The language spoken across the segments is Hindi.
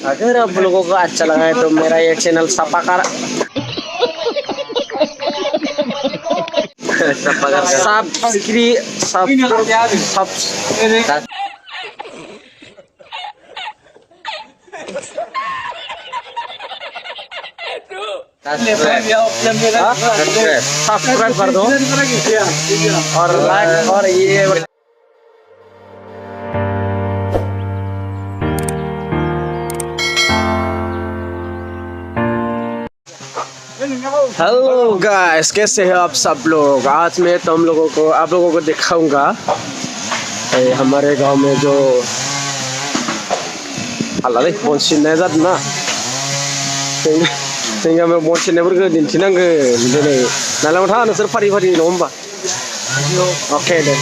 अगर आप लोगों को अच्छा लगा है तो मेरा ये चैनल सब्सक्राइब कर दो और लाइक और ये हेलो गाइस, कैसे हैं आप सब लोग। आज मैं तुम लोगों को आप लोगों को दिखाऊंगा हमारे गांव में जो हालाले बनसिन जाद ना जोंहा में बनसिनफोरखौ दिन्थिनांगोन दिनै नालाय था नोंसोर फारि फारि नङा होमबा। ओके दे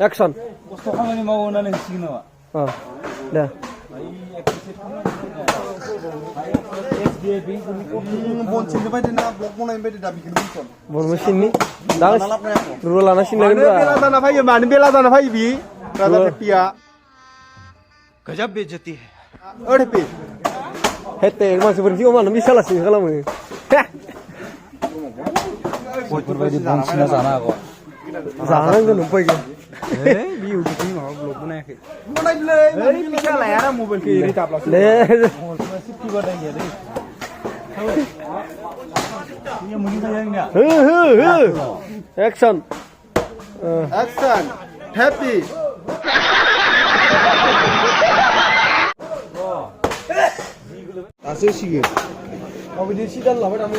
एक्शन खस्थ' खामानि मावो होननानै होसिगोन नामा? दे बनसिननि बायदि ना ब्लक बनायनि बायदि दा बिखौनो बुंसन बन मेसिननि दा रुल लाना सिननांगोन बेला जाना फैयो मानो बेला जाना फैयो बि राजा हेप्पिया गजब बेइज्जती है ओड हेप्पि हेते मानसिफोरनि सिगाङाव मानो मिसालासिनो खालामो बेफोरबायदि बनसिना जानो हागौ जानांगोन उपाय गैया बि इउटुबनि माबा ब्लग बनायाखै बनायलै फैसा लाया ना मबाइलखौ एरै दाब्लासो दे मबाइलखौ सिफ्टि बादाय गैया दै ये मुझे जाएंगे एक्शन एक्शन हैप्पी दासो सिगोन अबेदि सिदान लाबाय थाङो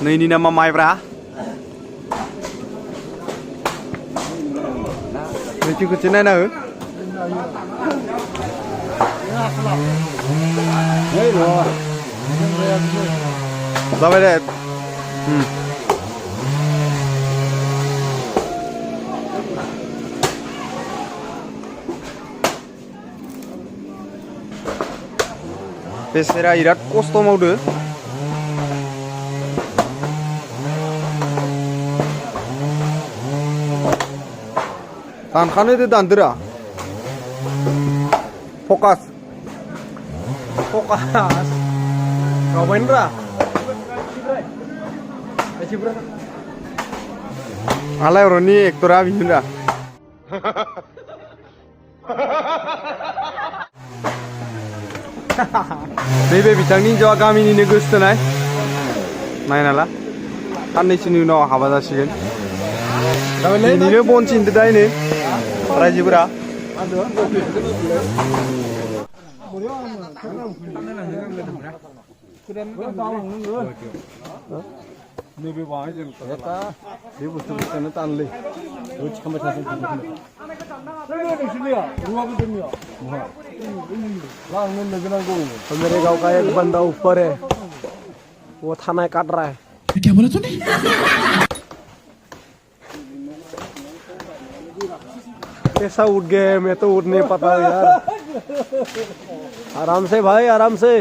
नैनि नामा माइब्रा नैथि खोथि नायना हो जाबाय दे बेसेरा बिराद खस्थ' मावदो दानखानो दे दानदोरा focus ngapain ra alay oroni ektora binda neibe bitangni jawa gamini गोसथोनाय नायनाला साननैसोनि उनाव हाबा जासिगोन दिनैनो बन सिनदो दायनो रायजोफोरा नैबे बाहाय जों बे बुस्थुखौनो तानलै खालामबाय थादों मेरे गांव का एक बंदा ऊपर है, वो थाना काट रहा है। क्या बोला तूने? कैसा उठ गए, मैं तो उठ नहीं पाता यार। आराम से भाई, आराम से।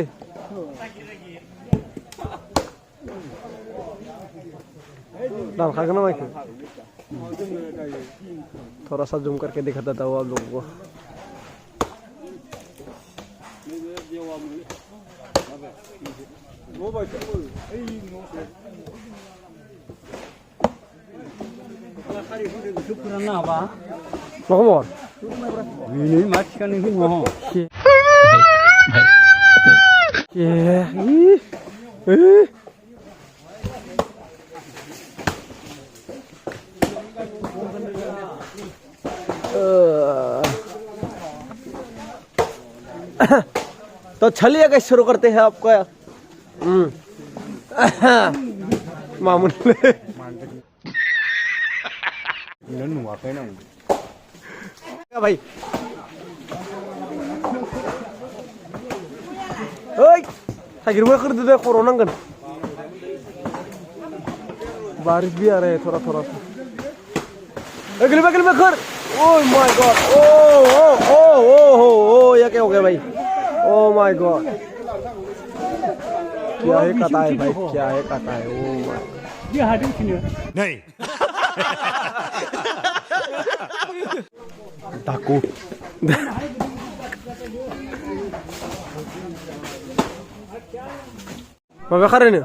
डाल खा ना माइक, थोड़ा सा जूम करके दिखाता था वो आप लोगों को। Nomor. Ini makan ini mau. तो चलिए कैसे शुरू करते हैं आपको। मामून भाई कर दे कोरोना गन बारिश भी आ रहा है थोड़ा थोड़ा सा। अगले कर। ओह माय गॉड, ओ या क्या हो गया भाई। ओ माय गॉड, क्या है कथा है भाई, क्या है कथा है। ओ माय नहीं डाकू। माबा खारनो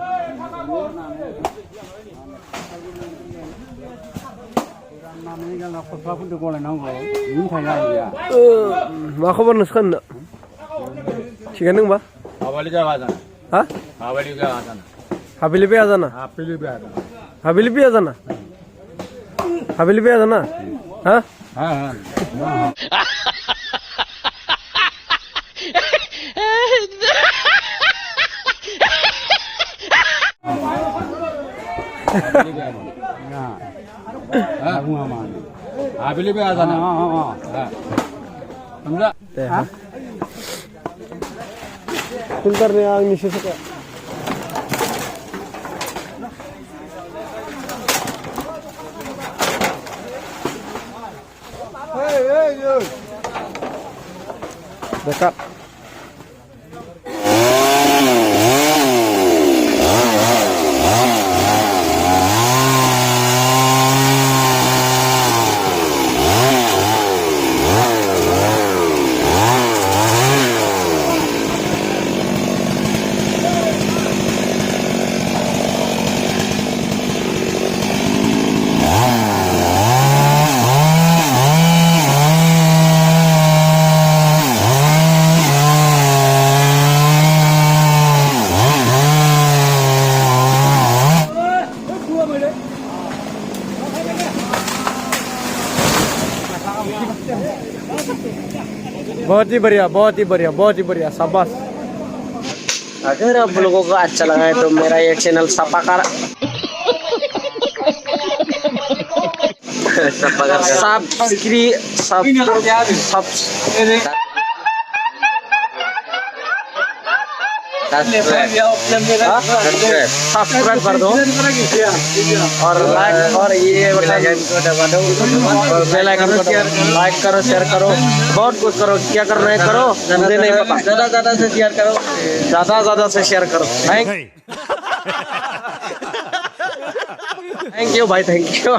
मा खबर नोंसोर थिगानो दंबा? हा हाबिलि पे आ जाना, हाबिलि पे आ जाना, हाबिलि पे आ जाना। हाँ हाबिली पे आ जाना। समझा? फिल्टरने आंनि सेसोखा dekat. बहुत ही बढ़िया, बहुत ही बढ़िया, बहुत ही बढ़िया, शाबाश। अगर आप लोगों को अच्छा लगा है तो मेरा ये चैनल सब्सक्राइब कर दो और लाइक और ये बेल आइकन को लाइक करो, शेयर करो, बहुत कुछ करो। क्या करना है करो, मुझे नहीं पता। ज्यादा से शेयर करो, ज्यादा से शेयर करो। थैंक यू भाई, थैंक यू।